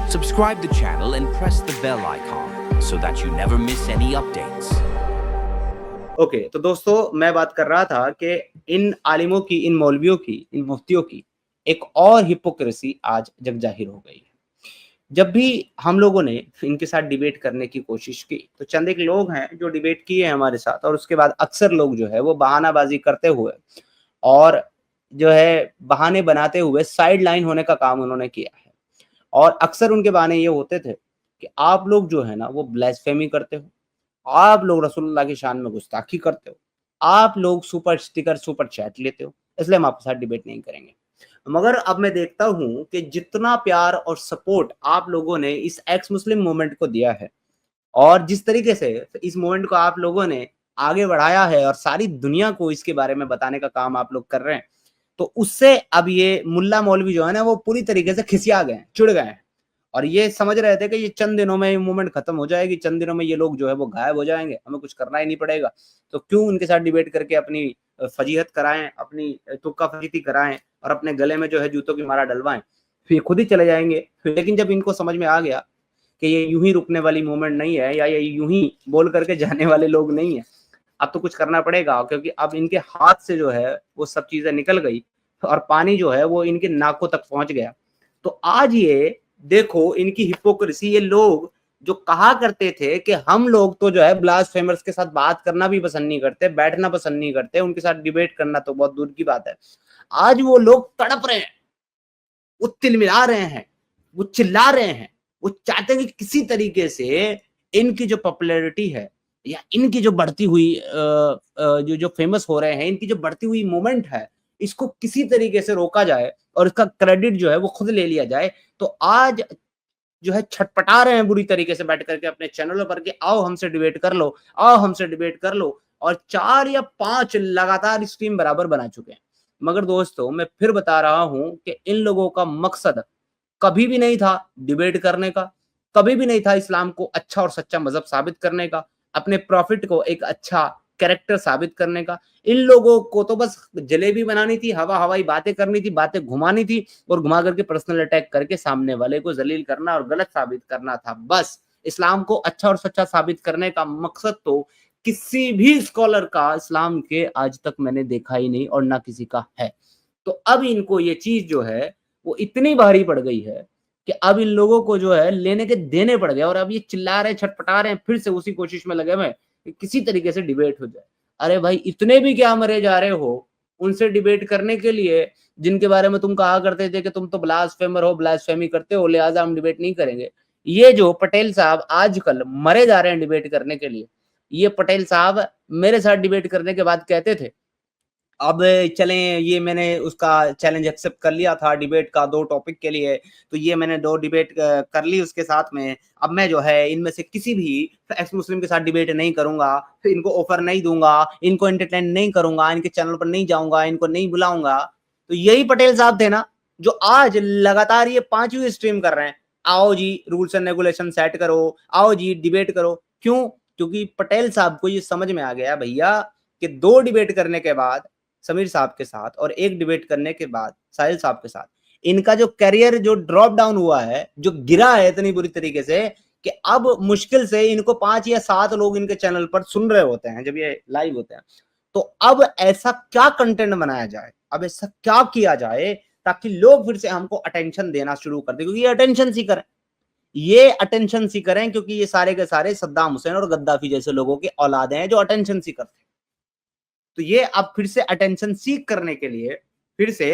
Subscribe the channel and press the bell icon so that you never miss any updates. Okay तो दोस्तों मैं बात कर रहा था कि इन आलिमों की, इन मौलवियों की, इन मुफ्तियों की एक और हिपोक्रेसी आज जग जाहिर हो गई है। जब भी हम लोगों ने इनके साथ डिबेट करने की कोशिश की तो चंद एक लोग हैं जो डिबेट किए हैं हमारे साथ, और उसके बाद अक्सर लोग जो है वो बहानाबाजी करते हुए और जो है बहाने बनाते हुए साइड लाइन होने का काम उन्होंने किया है। और अक्सर उनके बहाने ये होते थे कि आप लोग जो है ना वो ब्लास्फेमी करते हो, आप लोग रसूलुल्लाह की शान में गुस्ताखी करते हो, आप लोग सुपर स्टिकर, सुपर चैट लेते हो, इसलिए हम आपके साथ डिबेट नहीं करेंगे। मगर अब मैं देखता हूं कि जितना प्यार और सपोर्ट आप लोगों ने इस एक्स मुस्लिम मूवमेंट को दिया है और जिस तरीके से इस मूवमेंट को आप लोगों ने आगे बढ़ाया है और सारी दुनिया को इसके बारे में बताने का काम आप लोग कर रहे हैं, तो उससे अब ये मुल्ला मौलवी जो है ना वो पूरी तरीके से खिसिया गए हैं, चिढ़ गए हैं और ये समझ रहे थे कि ये चंद दिनों में ये मूवमेंट खत्म हो जाएगी, चंद दिनों में ये लोग जो है वो गायब हो जाएंगे, हमें कुछ करना ही नहीं पड़ेगा। तो क्यों उनके साथ डिबेट करके अपनी फजीहत कराएं, अपनी तुक्का फजीती कराएं और अपने गले में जो है जूतों की माला डलवाएं, फिर ये खुद ही चले जाएंगे। लेकिन जब इनको समझ में आ गया कि ये यूं ही रुकने वाली मूवमेंट नहीं है या ये यूं ही बोल करके जाने वाले लोग नहीं है, अब तो कुछ करना पड़ेगा, क्योंकि अब इनके हाथ से जो है वो सब चीजें निकल गई और पानी जो है वो इनके नाकों तक पहुंच गया। तो आज ये देखो इनकी हिपोक्रेसी, ये लोग जो कहा करते थे कि हम लोग तो जो है ब्लास्फेमर्स के साथ बात करना भी पसंद नहीं करते, बैठना पसंद नहीं करते, उनके साथ डिबेट करना तो बहुत दूर की बात है, आज वो लोग तड़प रहे हैं, वो तिलमिला रहे हैं, वो चिल्ला रहे हैं, वो चाहते हैं कि किसी तरीके से इनकी जो पॉपुलैरिटी है या इनकी जो बढ़ती हुई जो जो फेमस हो रहे हैं, इनकी जो बढ़ती हुई मूवमेंट है, इसको किसी तरीके से रोका जाए और इसका क्रेडिट जो है वो खुद ले लिया जाए। तो आज जो है छटपटा रहे हैं बुरी तरीके से बैठ करके अपने चैनलों पर कि आओ हमसे डिबेट कर लो, आओ हमसे डिबेट कर लो, और 4 या 5 लगातार स्ट्रीम बराबर बना चुके हैं। मगर दोस्तों मैं फिर बता रहा हूं कि इन लोगों का मकसद कभी भी नहीं था डिबेट करने का, कभी भी नहीं था इस्लाम को अच्छा और सच्चा मजहब साबित करने का, अपने प्रॉफिट को एक अच्छा कैरेक्टर साबित करने का। इन लोगों को तो बस जलेबी बनानी थी, हवा हवाई बातें करनी थी, बातें घुमानी थी और घुमा करके पर्सनल अटैक करके सामने वाले को जलील करना और गलत साबित करना था। बस इस्लाम को अच्छा और सच्चा साबित करने का मकसद तो किसी भी स्कॉलर का इस्लाम के आज तक मैंने देखा ही नहीं और ना किसी का है। तो अब इनको ये चीज जो है वो इतनी भारी पड़ गई है कि अब इन लोगों को जो है लेने के देने पड़ गए और अब ये चिल्ला रहे, छटपटा रहे हैं, फिर से उसी कोशिश में लगे हुए हैं कि किसी तरीके से डिबेट हो जाए। अरे भाई इतने भी क्या मरे जा रहे हो उनसे डिबेट करने के लिए जिनके बारे में तुम कहा करते थे कि तुम तो ब्लास्फेमर हो, ब्लास्फेमी करते हो, लिहाजा हम डिबेट नहीं करेंगे। ये जो पटेल साहब आजकल मरे जा रहे हैं डिबेट करने के लिए, ये पटेल साहब मेरे साथ डिबेट करने के बाद कहते थे अब चलें, ये मैंने उसका चैलेंज एक्सेप्ट कर लिया था डिबेट का 2 टॉपिक के लिए, तो ये मैंने 2 डिबेट कर ली उसके साथ में, अब मैं जो है इनमें से किसी भी एक्स मुस्लिम के साथ डिबेट नहीं करूंगा, फिर इनको ऑफर नहीं दूंगा, इनको एंटरटेन नहीं करूंगा, इनके चैनल पर नहीं जाऊंगा, इनको नहीं बुलाऊंगा। तो यही पटेल साहब थे ना जो आज लगातार ये 5वीं स्ट्रीम कर रहे हैं, आओ जी रूल्स एंड रेगुलेशन सेट करो, आओ जी डिबेट करो। क्यों? क्योंकि पटेल साहब को ये समझ में आ गया भैया कि 2 डिबेट करने के बाद समीर साहब के साथ और 1 डिबेट करने के बाद साहिल साहब के साथ इनका जो करियर जो ड्रॉप डाउन हुआ है, जो गिरा है इतनी बुरी तरीके से कि अब मुश्किल से इनको 5 या 7 लोग इनके चैनल पर सुन रहे होते हैं जब ये लाइव होते हैं। तो अब ऐसा क्या कंटेंट बनाया जाए, अब ऐसा क्या किया जाए ताकि लोग फिर से हमको अटेंशन देना शुरू कर दे, क्योंकि ये अटेंशन सीकर है, ये अटेंशन सीकर हैं, क्योंकि ये सारे के सारे सद्दाम हुसैन और गद्दाफी जैसे लोगों के औलादे हैं जो अटेंशन सीकर थे। तो ये अब फिर से अटेंशन सीख करने के लिए फिर से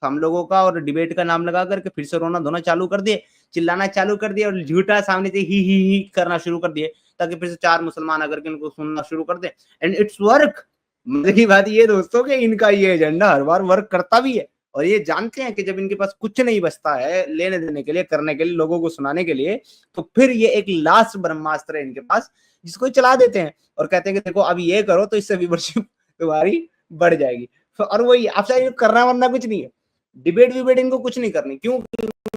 हम लोगों का और डिबेट का नाम लगा करके फिर से रोना धोना चालू कर दिए, चिल्लाना चालू कर दिए और झूठा सामने से ही करना शुरू कर दिए ताकि फिर से 4 मुसलमान अगर के इनको सुनना शुरू कर दे। And it's work. मजे की बात ये दोस्तों कि इनका ये एजेंडा हर बार वर्क करता भी है और ये जानते हैं कि जब इनके पास कुछ नहीं बचता है लेने देने के लिए, करने के लिए, लोगों को सुनाने के लिए, तो फिर ये एक लास्ट ब्रह्मास्त्र है इनके पास जिसको चला देते हैं और कहते हैं कि देखो अब ये करो तो इससे व्यूअरशिप तुम्हारी बढ़ जाएगी। और वही आपसे करना वरना कुछ नहीं है, डिबेट विबेट इनको कुछ नहीं करनी। क्यों?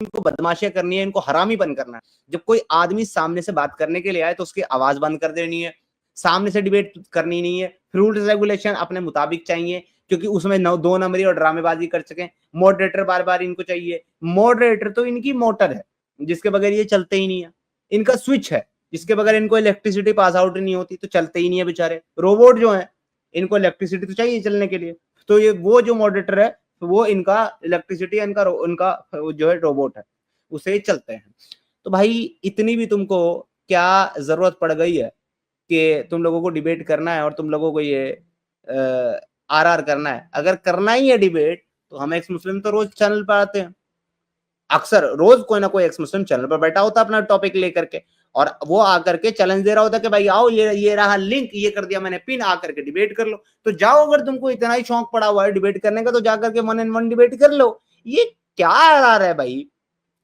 इनको बदमाशियां करनी है, इनको हरामीपन करना है। जब कोई आदमी सामने से बात करने के लिए आए तो उसकी आवाज बंद कर देनी है, सामने से डिबेट करनी नहीं है, रूल्स रेगुलेशन अपने मुताबिक चाहिए क्योंकि उसमें 2 नंबरी और ड्रामेबाजी कर सकें। मॉडरेटर बार बार इनको चाहिए, मॉडरेटर तो इनकी मोटर है, जिसके बगैर ये चलते ही नहीं है। इनका स्विच है जिसके बगैर इनको इलेक्ट्रिसिटी पास आउट नहीं होती, तो चलते ही नहीं है बेचारे। रोबोट जो है इनको इलेक्ट्रिसिटी तो चाहिए चलने के लिए, तो ये वो जो मॉडरेटर है तो वो इनका इलेक्ट्रिसिटी, इनका उनका जो है रोबोट है, उसे चलते हैं। तो भाई इतनी भी तुमको क्या जरूरत पड़ गई है कि तुम लोगों को डिबेट करना है और तुम लोगों को ये आर करना है? अगर करना ही है डिबेट तो हम एक्स मुस्लिम तो रोज चैनल पर आते हैं, अक्सर रोज कोई ना कोई एक्स मुस्लिम चैनल पर बैठा होता है अपना टॉपिक लेकर के, और वो आकर के चैलेंज दे रहा होता है कि भाई आओ, ये रहा लिंक, ये कर दिया मैंने पिन, आकर के डिबेट कर लो। तो जाओ, अगर तुमको इतना ही शौक पड़ा हुआ है डिबेट करने का तो जाकर के 1-on-1 डिबेट कर लो। ये क्या आ रहा है भाई?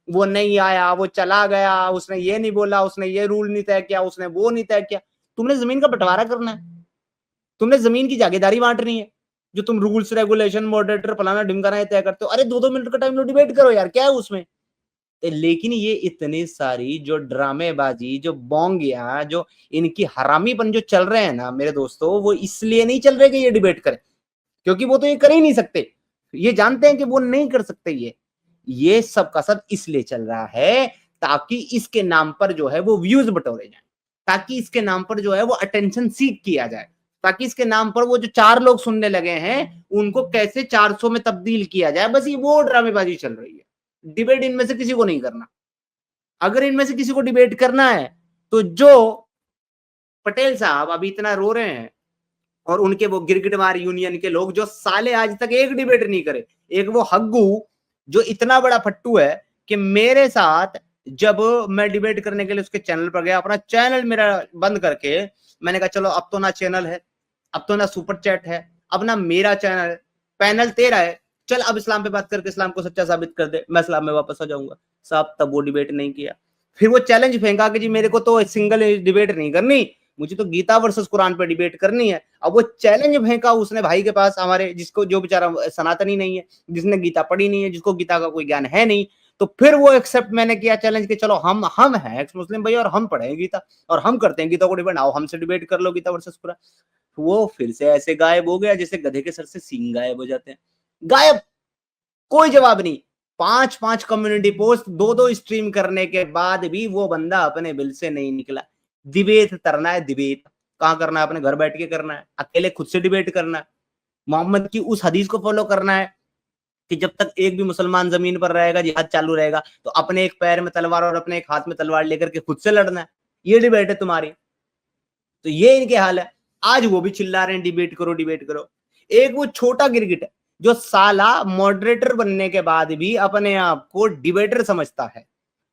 वो नहीं आया, वो चला गया, उसने ये नहीं बोला, उसने ये रूल नहीं तय किया, उसने वो नहीं तय किया। तुमने जमीन का बंटवारा करना है, तुमने जमीन की जागीरदारी बांटनी है, जो तुम रूल्स रेगुलेशन मॉडरेटर फलाना ढिमकाना तय करते हो। अरे 2-2 मिनट का टाइम लो, डिबेट करो यार, क्या है उसमें? लेकिन ये इतनी सारी जो ड्रामेबाजी, जो बोंगियां, जो इनकी हरामीपन जो चल रहे हैं ना मेरे दोस्तों, वो इसलिए नहीं चल रहे कि ये डिबेट करें, क्योंकि वो तो ये कर ही नहीं सकते। ये जानते हैं कि वो नहीं कर सकते। ये सब का सब इसलिए चल रहा है ताकि इसके नाम पर जो है वो व्यूज बटोरे जाए, ताकि इसके नाम पर जो है वो अटेंशन सीक किया जाए, ताकि इसके नाम पर वो जो 4 लोग सुनने लगे हैं उनको कैसे 400 में तब्दील किया जाए। बस ये वो ड्रामेबाजी चल रही है। डिबेट इनमें से किसी को नहीं करना। अगर इनमें से किसी को डिबेट करना है तो जो पटेल साहब अभी इतना रो रहे हैं और उनके वो गिरगिटमार यूनियन के लोग जो साले आज तक एक डिबेट नहीं करे, एक वो हग्गू जो इतना बड़ा फट्टू है कि मेरे साथ जब मैं डिबेट करने के लिए उसके चैनल पर गया, अपना चैनल मेरा बंद करके मैंने कहा चलो अब तो ना चैनल है, अब तो ना सुपर चैट है, अब ना मेरा चैनल, पैनल तेरा है, चल अब इस्लाम पे बात करके इस्लाम को सच्चा साबित कर दे, मैं इस्लाम में वापस आ जाऊंगा। साहब तब वो डिबेट नहीं किया। फिर वो चैलेंज फेंका कि जी मेरे को तो सिंगल डिबेट नहीं करनी, मुझे तो गीता वर्सेस कुरान पे डिबेट करनी है। अब वो चैलेंज फेंका उसने भाई के पास, हमारे, जिसको, जो बेचारा सनातनी नहीं है, जिसने गीता पढ़ी नहीं है, जिसको गीता का कोई ज्ञान है नहीं। तो फिर वो एक्सेप्ट मैंने किया चैलेंज कि चलो हम हैं एक्स मुस्लिम भाई और हम पढ़े गीता और हम करते हैं गीता को डिबेट, आओ हमसे डिबेट कर लो गीता वर्सेस कुरान। वो फिर से ऐसे गायब हो गया जैसे गधे के सर से सींग गायब हो जाते हैं। गायब, कोई जवाब नहीं। 5-5 कम्युनिटी पोस्ट, 2-2 स्ट्रीम करने के बाद भी वो बंदा अपने बिल से नहीं निकला। डिबेट करना है, डिबेट कहां करना है? अपने घर बैठ के करना है, अकेले खुद से डिबेट करना है, मोहम्मद की उस हदीस को फॉलो करना है कि जब तक एक भी मुसलमान जमीन पर रहेगा जिहाद चालू रहेगा, तो अपने एक पैर में तलवार और अपने एक हाथ में तलवार लेकर के खुद से लड़ना है। ये डिबेट है तुम्हारी। तो ये इनके हाल है। आज वो भी चिल्ला रहे हैं डिबेट करो, डिबेट करो। एक वो छोटा गिरगिट है जो साला मॉडरेटर बनने के बाद भी अपने आप को डिबेटर समझता है।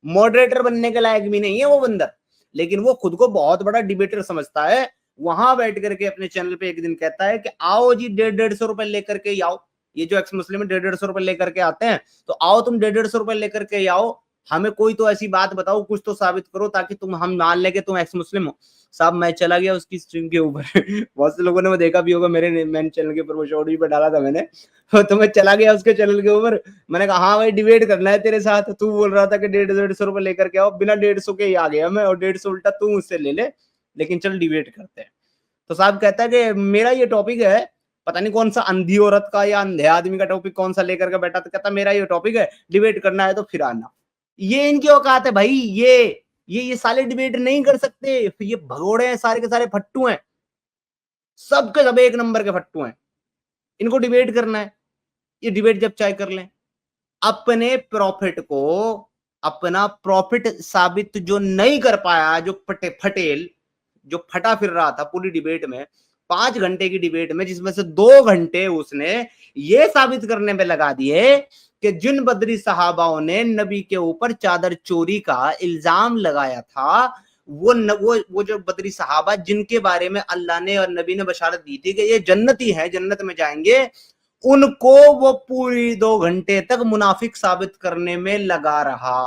मॉडरेटर बनने के लायक भी नहीं है वो बंदा, लेकिन वो खुद को बहुत बड़ा डिबेटर समझता है। वहां बैठ करके अपने चैनल पे एक दिन कहता है कि आओ जी 150-150 रुपए लेकर के आओ। ये जो एक्स मुस्लिम 150-150 रुपए लेकर के आते हैं, तो आओ तुम 150-150 रुपए लेकर के आओ, हमें कोई तो ऐसी बात बताओ, कुछ तो साबित करो ताकि तुम, हम मान ले कि तुम एक्स मुस्लिम हो। साहब मैं चला गया उसकी स्ट्रीम के ऊपर बहुत से लोगों ने वो देखा भी होगा, मेरे मेन चैनल के ऊपर वो शॉर्ट भी पे डाला था मैंने तो मैं चला गया उसके चैनल के ऊपर। मैंने कहा हाँ भाई डिबेट करना है तेरे साथ, तू बोल रहा था कि 150-150 रुपए लेकर के आओ, बिना 150 के ही आ गया मैं, और 150 उल्टा तू मुझसे ले ले, लेकिन चल डिबेट करते हैं। तो साहब कहता है कि मेरा ये टॉपिक है, पता नहीं कौन सा अंधी औरत का या अंधे आदमी का टॉपिक कौन सा लेकर के बैठा, तो कहता मेरा ये टॉपिक है, डिबेट करना है तो फिर आना। ये इनकी औकात है भाई। ये साले डिबेट नहीं कर सकते। ये भगोड़े हैं, सारे के सारे फट्टू हैं, सबके सब एक नंबर के फट्टू हैं। इनको डिबेट करना है, ये डिबेट जब चाहे कर लें। अपने प्रॉफिट को, अपना प्रॉफिट साबित जो नहीं कर पाया, जो फटेल जो फटा फिर रहा था पूरी डिबेट में, 5 घंटे की डिबेट में, जिसमें से 2 घंटे उसने ये साबित करने में लगा दिए कि जिन बदरी सहाबाओं ने नबी के ऊपर चादर चोरी का इल्जाम लगाया था, वो जो बदरी सहाबा जिनके बारे में अल्लाह ने और नबी ने बशारत दी थी कि ये जन्नती हैं, जन्नत में जाएंगे, उनको वो पूरी 2 घंटे तक मुनाफिक साबित करने में लगा रहा।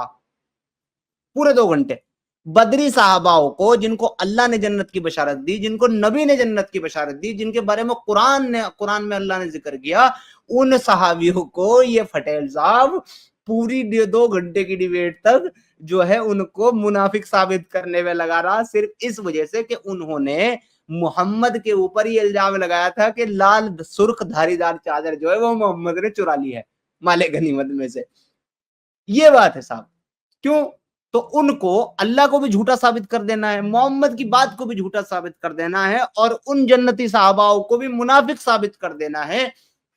पूरे 2 घंटे बदरी साहबाओं को, जिनको अल्लाह ने जन्नत की बशारत दी, जिनको नबी ने जन्नत की बशारत दी, जिनके बारे में कुरान में अल्लाह ने जिक्र किया, उन सहाबियों को ये फटेल साहब पूरी 2 घंटे की डिबेट तक जो है उनको मुनाफिक साबित करने में लगा रहा, सिर्फ इस वजह से कि उन्होंने मोहम्मद के ऊपर ये इल्जाम लगाया था कि लाल सुर्ख धारीदार चादर जो है वो मोहम्मद ने चुरा ली है माले गनीमत में से। ये बात है साहब। क्यों? तो उनको अल्लाह को भी झूठा साबित कर देना है, मोहम्मद की बात को भी झूठा साबित कर देना है, और उन जन्नती सहाबाओं को भी मुनाफिक साबित कर देना है,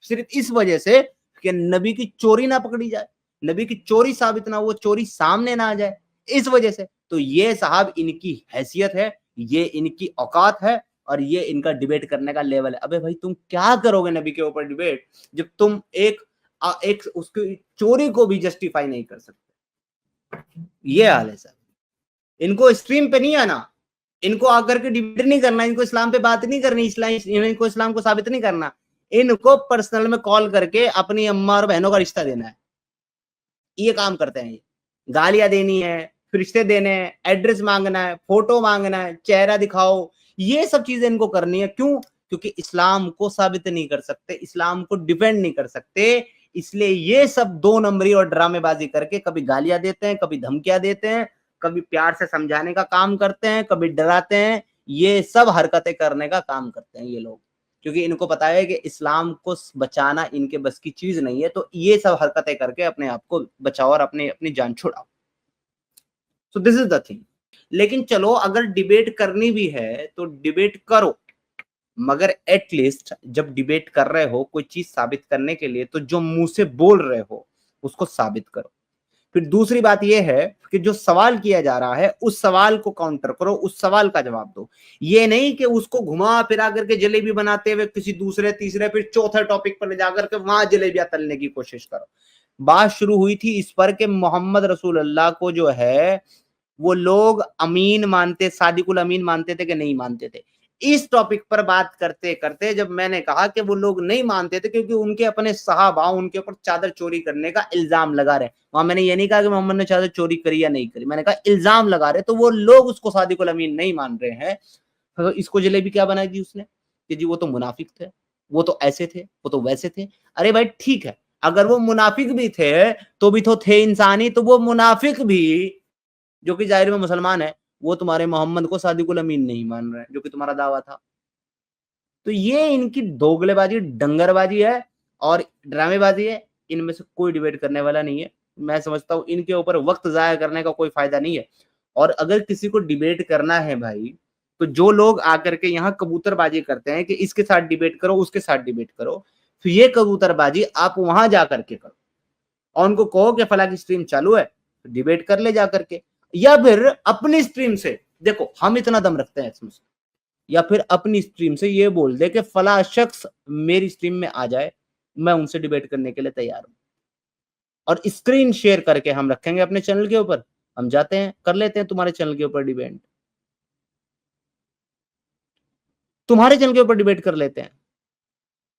सिर्फ इस वजह से कि नबी की चोरी ना पकड़ी जाए, नबी की चोरी साबित ना, वो चोरी सामने ना आ जाए, इस वजह से। तो ये साहब इनकी हैसियत है, ये इनकी औकात है, और ये इनका डिबेट करने का लेवल है। अबे भाई तुम क्या करोगे नबी के ऊपर डिबेट, जब तुम एक उसकी चोरी को भी जस्टिफाई नहीं कर सकते। ये हाल है सर। इनको स्ट्रीम पे नहीं आना, इनको आकर के डिबेट नहीं करना, इनको इस्लाम पे बात नहीं करनी, इनको इस्लाम को साबित नहीं करना, इनको पर्सनल में कॉल करके अपनी अम्मा और बहनों का रिश्ता देना है। ये काम करते हैं, ये गालियां देनी है, रिश्ते देने हैं, एड्रेस मांगना है, फोटो मांगना है, चेहरा दिखाओ, ये सब चीजें इनको करनी है। क्यों? क्योंकि इस्लाम को साबित नहीं कर सकते, इस्लाम को डिफेंड नहीं कर सकते, इसलिए ये सब दो नंबरी और ड्रामेबाजी करके कभी गालियां देते हैं, कभी धमकियां देते हैं, कभी प्यार से समझाने का काम करते हैं, कभी डराते हैं, ये सब हरकतें करने का काम करते हैं ये लोग, क्योंकि इनको पता है कि इस्लाम को बचाना इनके बस की चीज नहीं है। तो ये सब हरकतें करके अपने आप को बचाओ और अपनी जान छुड़ाओ। So this is the thing. लेकिन चलो अगर डिबेट करनी भी है तो डिबेट करो, मगर एटलीस्ट जब डिबेट कर रहे हो कोई चीज साबित करने के लिए, तो जो मुंह से बोल रहे हो उसको साबित करो। फिर दूसरी बात यह है कि जो सवाल किया जा रहा है उस सवाल को काउंटर करो, उस सवाल का जवाब दो। ये नहीं कि उसको घुमा फिरा करके जलेबी बनाते हुए किसी दूसरे तीसरे फिर चौथे टॉपिक पर ले जाकर के वहां जलेबियां तलने की कोशिश करो। बात शुरू हुई थी इस पर कि मोहम्मद रसूल अल्लाह को जो है वो लोग अमीन मानते, सादिकुल अमीन मानते थे कि नहीं मानते थे। इस टॉपिक पर बात करते करते जब मैंने कहा कि वो लोग नहीं मानते थे क्योंकि उनके अपने सहाबा उनके ऊपर चादर चोरी करने का इल्जाम लगा रहे, वहां मैंने ये नहीं कहा कि मोहम्मद ने चादर चोरी करी या नहीं करी, मैंने कहा इल्जाम लगा रहे, तो वो लोग उसको सादिकुल अमीन नहीं मान रहे हैं। तो इसको जलेबी क्या बनाई दी उसने कि जी वो तो मुनाफिक थे, वो तो ऐसे थे, वो तो वैसे थे। अरे भाई ठीक है, अगर वो मुनाफिक भी थे तो भी तो थे इंसानी, तो वो मुनाफिक भी जो कि जाहिर में मुसलमान है, वो तुम्हारे मोहम्मद को सादिकुल अमीन नहीं मान रहे हैं जो कि तुम्हारा दावा था। तो ये इनकी दोगलेबाजी, डंगरबाजी है और ड्रामेबाजी है, इनमें से कोई डिबेट करने वाला नहीं है। मैं समझता हूँ इनके ऊपर वक्त जाया करने का कोई फायदा नहीं है। और अगर किसी को डिबेट करना है भाई, तो जो लोग आकर के यहाँ कबूतरबाजी करते हैं कि इसके साथ डिबेट करो, उसके साथ डिबेट करो, तो ये कबूतरबाजी आप वहां जा करके करो और उनको कहो कि फला की स्ट्रीम चालू है, तो डिबेट कर ले जा करके, या फिर अपनी स्ट्रीम से, देखो हम इतना दम रखते हैं इसमें, या फिर अपनी स्ट्रीम से ये बोल दे कि फला शख्स मेरी स्ट्रीम में आ जाए, मैं उनसे डिबेट करने के लिए तैयार हूं, और स्क्रीन शेयर करके हम रखेंगे अपने चैनल के ऊपर, हम जाते हैं कर लेते हैं तुम्हारे चैनल के ऊपर डिबेट, तुम्हारे चैनल के ऊपर डिबेट कर लेते हैं।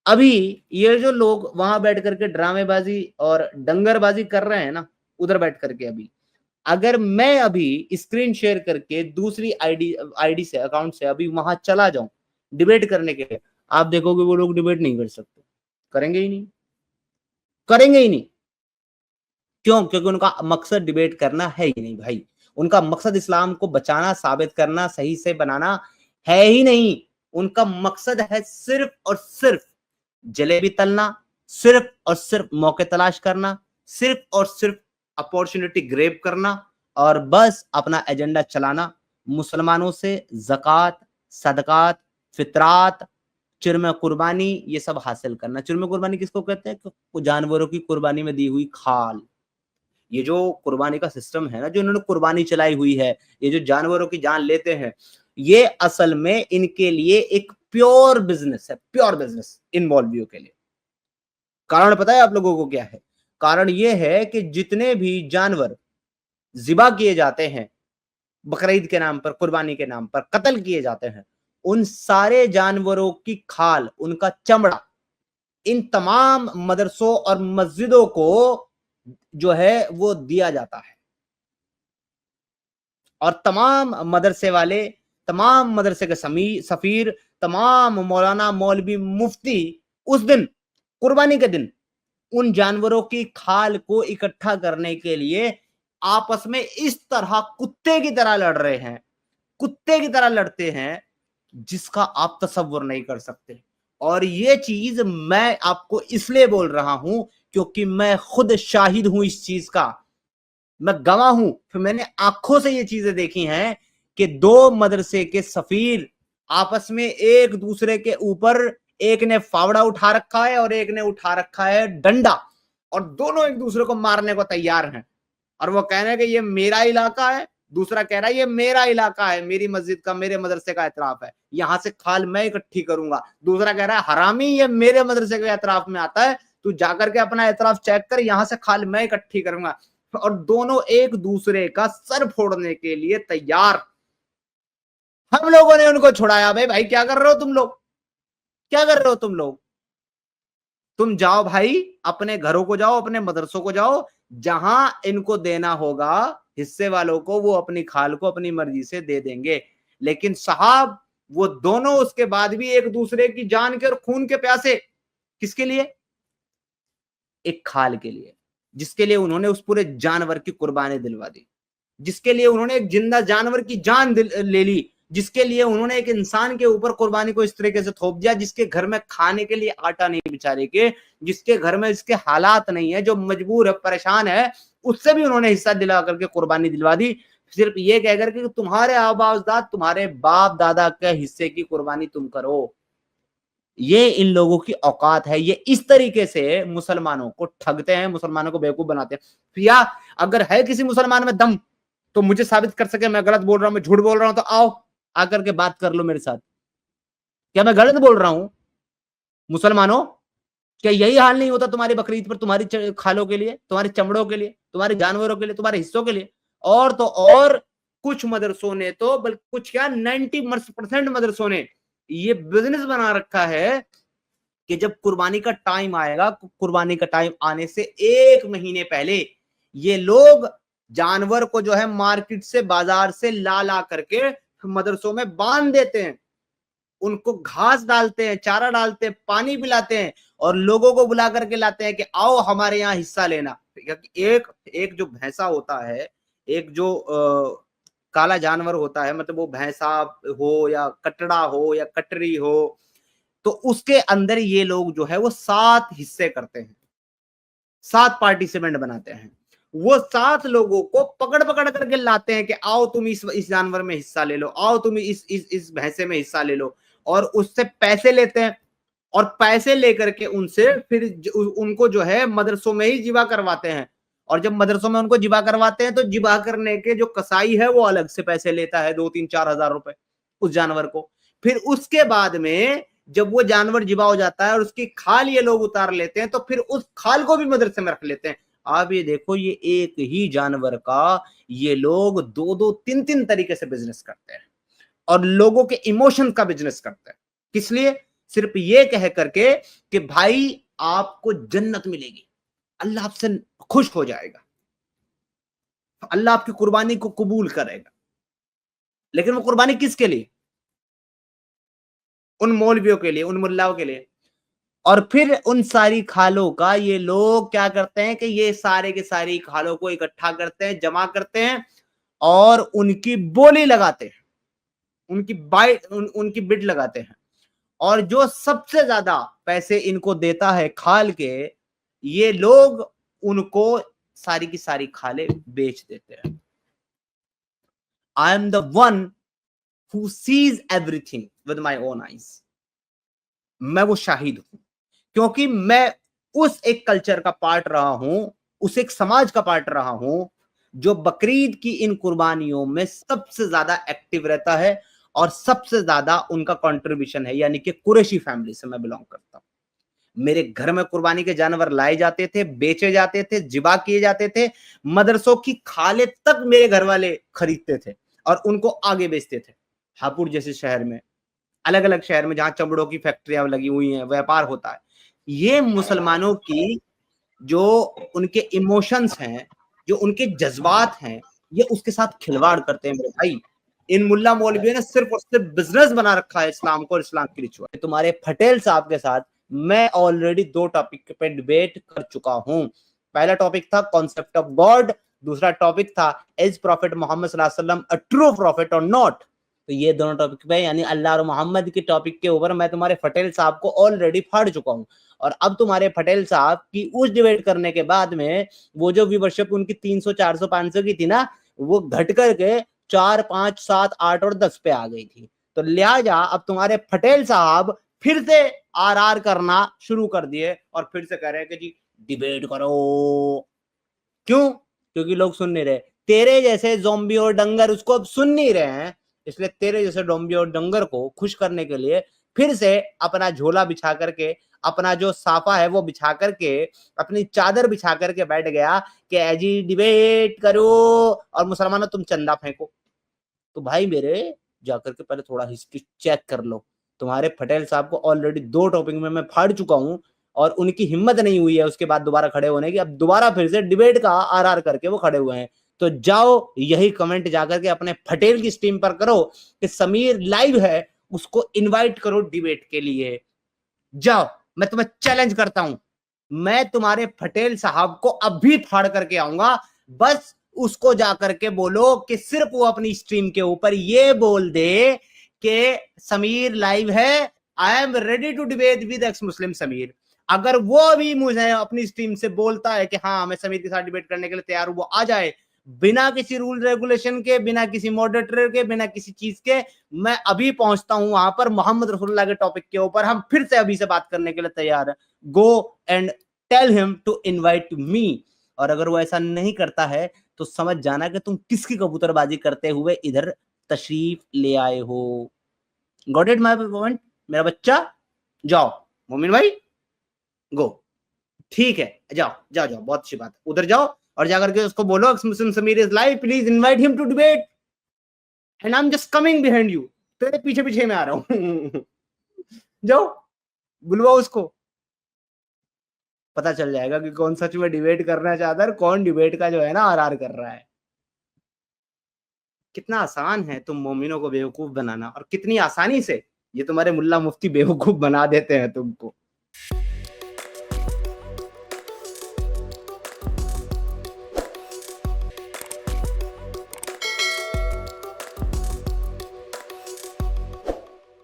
अभी ये जो लोग वहां बैठ करके ड्रामेबाजी और डंगरबाजी कर रहे हैं ना, उधर बैठ करके, अभी अगर मैं अभी स्क्रीन शेयर करके दूसरी आईडी से, अकाउंट से अभी वहां चला जाऊं डिबेट करने के लिए, आप देखोगे वो लोग डिबेट नहीं कर सकते, करेंगे ही नहीं, करेंगे ही नहीं। क्यों? क्योंकि उनका मकसद डिबेट करना है ही नहीं भाई, उनका मकसद इस्लाम को बचाना, साबित करना, सही से बनाना है ही नहीं। उनका मकसद है सिर्फ और सिर्फ जलेबी तलना, सिर्फ और सिर्फ मौके तलाश करना, सिर्फ और सिर्फ अपॉर्चुनिटी ग्रैब करना, और बस अपना एजेंडा चलाना, मुसलमानों से ज़कात, सदकात, फितरात, चिरम कुर्बानी ये सब हासिल करना। चिरम कुर्बानी किसको कहते हैं? जानवरों की कुर्बानी में दी हुई खाल। ये जो कुर्बानी का सिस्टम है ना, जो इन्होंने कुर्बानी चलाई हुई है, ये जो जानवरों की जान लेते हैं, ये असल में इनके लिए एक प्योर बिजनेस है, प्योर बिजनेस इन मौलवियों के लिए। कारण पता है आप लोगों को क्या है? कारण ये है कि जितने भी जानवर जिबा किए जाते हैं बकरीद के नाम पर, कुर्बानी के नाम पर कत्ल किए जाते हैं, उन सारे जानवरों की खाल, उनका चमड़ा इन तमाम मदरसों और मस्जिदों को जो है वो दिया जाता है, और तमाम मदरसे वाले, तमाम मदरसे के सफीर, तमाम मौलाना, मौलवी, मुफ्ती उस दिन, कुर्बानी के दिन, उन जानवरों की खाल को इकट्ठा करने के लिए आपस में इस तरह कुत्ते की तरह लड़ रहे हैं, कुत्ते की तरह लड़ते हैं, जिसका आप तसव्वुर नहीं कर सकते। और ये चीज मैं आपको इसलिए बोल रहा हूं क्योंकि मैं खुद शाहिद हूं इस चीज का। मैं गवाह हूं, फिर मैंने आंखों से ये चीजें देखी हैं कि दो मदरसे के सफीर आपस में एक दूसरे के ऊपर, एक ने फावड़ा उठा रखा है और एक ने उठा रखा है डंडा, और दोनों एक दूसरे को मारने को तैयार हैं। और वो कह रहे हैं कि ये मेरा इलाका है, दूसरा कह रहा है ये मेरा इलाका है, मेरी मस्जिद का, मेरे मदरसे का एतराफ है, यहां से खाल मैं इकट्ठी करूंगा। दूसरा कह रहा है हरामी, ये मेरे मदरसे के एतराफ में आता है, तू जाकर के अपना एतराफ चेक कर, यहां से खाल मैं इकट्ठी करूंगा। और दोनों एक दूसरे का सर फोड़ने के लिए तैयार। हम लोगों ने उनको छुड़ाया। भाई भाई क्या कर रहे हो तुम लोग, क्या कर रहे हो तुम लोग? तुम जाओ भाई, अपने घरों को जाओ, अपने मदरसों को जाओ, जहां इनको देना होगा हिस्से वालों को, वो अपनी खाल को अपनी मर्जी से दे देंगे। लेकिन साहब वो दोनों उसके बाद भी एक दूसरे की जान के और खून के प्यासे, किसके लिए? एक खाल के लिए, जिसके लिए उन्होंने उस पूरे जानवर की कुर्बानी दिलवा दी, जिसके लिए उन्होंने एक जिंदा जानवर की जान ले ली, जिसके लिए उन्होंने एक इंसान के ऊपर कुर्बानी को इस तरीके से थोप दिया, जिसके घर में खाने के लिए आटा नहीं बेचारे के, जिसके घर में इसके हालात नहीं है, जो मजबूर है, परेशान है, उससे भी उन्होंने हिस्सा दिला करके कुर्बानी दिलवा दी, सिर्फ ये कहकर के तुम्हारे आबा अजदाद, तुम्हारे बाप दादा के हिस्से की कुर्बानी तुम करो। ये इन लोगों की औकात है। ये इस तरीके से मुसलमानों को ठगते हैं, मुसलमानों को बेवकूफ बनाते हैं। या अगर है किसी मुसलमान में दम तो मुझे साबित कर सके मैं गलत बोल रहा हूं, मैं झूठ बोल रहा हूं, तो आओ आकर के बात कर लो मेरे साथ। क्या मैं गलत बोल रहा हूं? मुसलमानों, क्या यही हाल नहीं होता तुम्हारी बकरीद पर, तुम्हारी खालों के लिए, तुम्हारे चमड़ों के लिए, तुम्हारे जानवरों के लिए, तुम्हारे हिस्सों के लिए? और तो और कुछ मदरसों ने तो, बल्कि कुछ क्या 90% मदरसों ने ये बिजनेस बना रखा है कि जब कुर्बानी का टाइम आएगा, कुर्बानी का टाइम आने से एक महीने पहले ये लोग जानवर को जो है मार्केट से, बाजार से ला ला करके मदरसों में बांध देते हैं, उनको घास डालते हैं, चारा डालते हैं, पानी पिलाते हैं, और लोगों को बुला करके लाते हैं कि आओ हमारे यहाँ हिस्सा लेना। एक एक जो भैंसा होता है, एक जो काला जानवर होता है, मतलब वो भैंसा हो या कटड़ा हो या कटरी हो, तो उसके अंदर ये लोग जो है वो 7 हिस्से करते हैं, 7 पार्टिसिपेंट बनाते हैं। वो 7 लोगों को पकड़ पकड़ करके लाते हैं कि आओ तुम इस जानवर में हिस्सा ले लो, आओ तुम इस भैंसे में हिस्सा ले लो, और उससे पैसे लेते हैं, और पैसे लेकर के उनसे फिर उनको जो है मदरसों में ही जिबा करवाते हैं। और जब मदरसों में उनको जिबा करवाते हैं तो जिबा करने के जो कसाई है वो अलग से पैसे लेता है, 2-3-4 हजार रुपए उस जानवर को। फिर उसके बाद में जब वो जानवर जिबा हो जाता है और उसकी खाल ये लोग उतार लेते हैं, तो फिर उस खाल को भी मदरसे में रख लेते हैं। आप ये देखो, ये एक ही जानवर का ये लोग 2-2, 3-3 तरीके से बिजनेस करते हैं, और लोगों के इमोशन का बिजनेस करते हैं। किस लिए? सिर्फ ये कह करके कि भाई आपको जन्नत मिलेगी, अल्लाह आपसे खुश हो जाएगा, अल्लाह आपकी कुर्बानी को कबूल करेगा। लेकिन वो कुर्बानी किसके लिए? उन मौलवियों के लिए, उन मुल्लाओं के लिए। और फिर उन सारी खालों का ये लोग क्या करते हैं कि ये सारे के सारी खालों को इकट्ठा करते हैं, जमा करते हैं, और उनकी बोली लगाते हैं, उनकी बिड लगाते हैं। और जो सबसे ज्यादा पैसे इनको देता है खाल के, ये लोग उनको सारी की सारी खाले बेच देते हैं। I am the one who seize everything with my own eyes. मैं वो शाहिद हूं, क्योंकि मैं उस एक कल्चर का पार्ट रहा हूं, उस एक समाज का पार्ट रहा हूं, जो बकरीद की इन कुर्बानियों में सबसे ज्यादा एक्टिव रहता है, और सबसे ज्यादा उनका कंट्रीब्यूशन है। यानी कि कुरैशी फैमिली से मैं बिलोंग करता हूं। मेरे घर में कुर्बानी के जानवर लाए जाते थे, बेचे जाते थे, जिबा किए जाते थे, मदरसों की खाले तक मेरे घर वाले खरीदते थे और उनको आगे बेचते थे। हापुड़ जैसे शहर में, अलग अलग शहर में जहां चमड़ों की फैक्ट्रियां लगी हुई हैं, व्यापार होता है, ये मुसलमानों की जो उनके इमोशंस हैं, जो उनके जज्बात हैं, ये उसके साथ खिलवाड़ करते हैं मेरे भाई। इन मुल्ला मौलवियों ने सिर्फ और सिर्फ बिजनेस बना रखा है इस्लाम को और इस्लाम की रिचुअल। तुम्हारे पटेल साहब के साथ मैं ऑलरेडी 2 टॉपिक पे डिबेट कर चुका हूं। पहला टॉपिक था कॉन्सेप्ट ऑफ गॉड, दूसरा टॉपिक था इज प्रॉफिट मोहम्मद सल्लल्लाहु अलैहि वसल्लम अ ट्रू प्रॉफिट और नॉट। तो ये दोनों टॉपिक पे यानी अल्लाह और मोहम्मद के टॉपिक के ऊपर मैं तुम्हारे पटेल साहब को ऑलरेडी फाड़ चुका हूँ। और अब तुम्हारे पटेल साहब की उस डिबेट करने के बाद में वो जो व्यूवरशिप उनकी 300 400 500 की थी ना, वो घट करके 4 5 7 8 और 10 पे आ गई थी। तो लिहाजा अब तुम्हारे पटेल साहब फिर से आर करना शुरू कर दिए और फिर से कह रहे हैं कि जी डिबेट करो। क्यों? क्योंकि लोग सुन नहीं रहे। तेरे जैसे ज़ॉम्बी और डंगर उसको अब सुन नहीं रहे हैं, इसलिए तेरे जैसे ज़ॉम्बी और डंगर को खुश करने के लिए फिर से अपना झोला बिछा करके, अपना जो साफा है वो बिछा करके, अपनी चादर बिछा करके बैठ गया कि जी डिबेट करो और मुसलमानों तुम चंदा फेंको। तो भाई मेरे जाकर के पहले थोड़ा हिस्ट्री चेक कर लो। तुम्हारे पटेल साहब को ऑलरेडी 2 टॉपिक में मैं फाड़ चुका हूँ और उनकी हिम्मत नहीं हुई है उसके बाद दोबारा खड़े होने की। अब दोबारा फिर से डिबेट का आर करके वो खड़े हुए हैं। तो जाओ यही कमेंट जाकर के अपने पटेल की स्ट्रीम पर करो कि समीर लाइव है, उसको इनवाइट करो डिबेट के लिए। जाओ, मैं तुम्हें चैलेंज करता हूं। मैं तुम्हारे पटेल साहब को अब भी फाड़ करके आऊंगा। बस उसको जाकर के बोलो कि सिर्फ वो अपनी स्ट्रीम के ऊपर ये बोल दे कि समीर लाइव है, I am ready to debate with ex Muslim Sameer. अगर वो भी मुझे अपनी स्ट्रीम से बोलता है कि हाँ मैं समीर के साथ डिबेट करने के लिए तैयार हूं, वो आ जाए बिना किसी रूल रेगुलेशन के, बिना किसी मॉडरेटर के, बिना किसी चीज के। मैं अभी पहुंचता हूं वहां पर मोहम्मद रसूलुल्लाह के टॉपिक के ऊपर, हम फिर से अभी से बात करने के लिए तैयार है। Go and tell him to invite me. और अगर वो ऐसा नहीं करता है तो समझ जाना कि तुम किसकी कबूतरबाजी करते हुए इधर तशरीफ ले आए हो। गॉट इट माय पॉइंट मेरा बच्चा? जाओ मोमिन भाई, गो। ठीक है, जाओ जाओ जाओ, बहुत अच्छी बात। उधर जाओ और जाकर के उसको बोलो Muslim Sameer is live, please invite him to debate and I am just coming behind you. तेरे पीछे पीछे मैं आ रहा हूं। जाओ बुलवाओ उसको, पता चल जाएगा कि कौन सच में डिबेट करना चाहता है और कौन डिबेट का जो है ना आर कर रहा है। कितना आसान है तुम मोमिनों को बेवकूफ बनाना, और कितनी आसानी से ये तुम्हारे मुल्ला मुफ्ती बेवकूफ बना देते हैं तुमको।